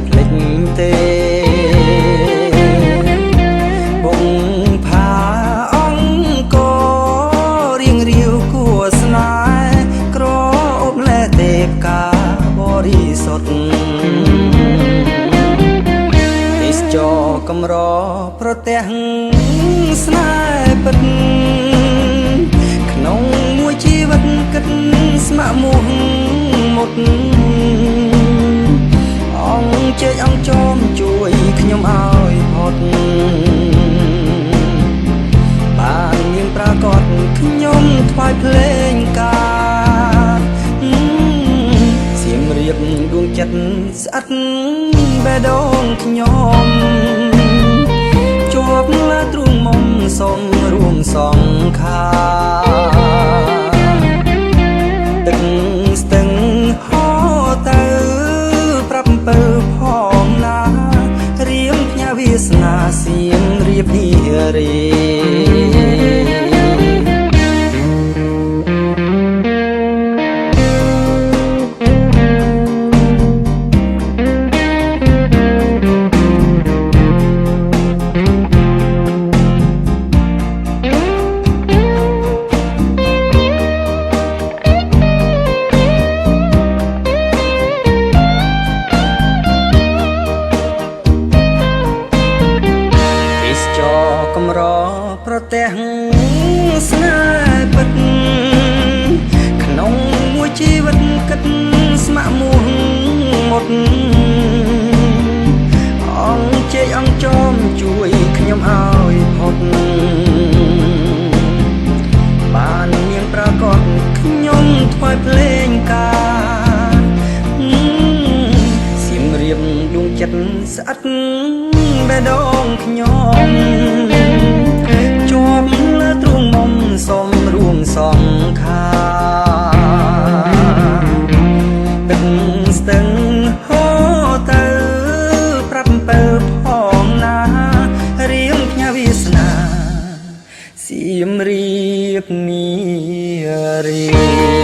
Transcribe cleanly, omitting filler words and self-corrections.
ភ្លេចទេបងផាអង្គរៀងរាវគួស្នេហ៍ក្រអូបលែទេពកាបរិសុទ្ធទេសចរកម្រប្រទេសស្នេហ៍ពិតក្នុងមួយជីវិតគិតស្ម័គ្រមុខមុតអង្គជើញអង្គចោមជួយខ្ញុំឲ្យផុតបានមានប្រកាសខ្ញុំថ្វាយភ្លេងការសៀមរាបដួងចិត្តស្អិតបេះដូងខ្ញុំជាប់លើទ្រូងមុំសុំរួមសងខាទឹកស្ទឹងហោទៅប្រាប់ពើផងណារៀមផ្ញើវាសនាសៀមរាបនារីកម្រប្រទេសស្នេហ៍ពិតក្នុងមួយជីវិតគិតស្ម័គ្រមុខមុតអង្គជ័យអង្គចោមជួយខ្ញុំឲ្យផុតបានមានប្រកាសខ្ញុំថ្វាយភ្លេងការសៀមរាបដួងចិត្តស្អិតបេះដូងខ្ញុំជាប់លើទ្រូងមុំសុំរួមសងខាទឹកស្ទឹងហូរទៅប្រាប់ពើផងណារៀងផ្ញើវាសនាសៀមរាបនារី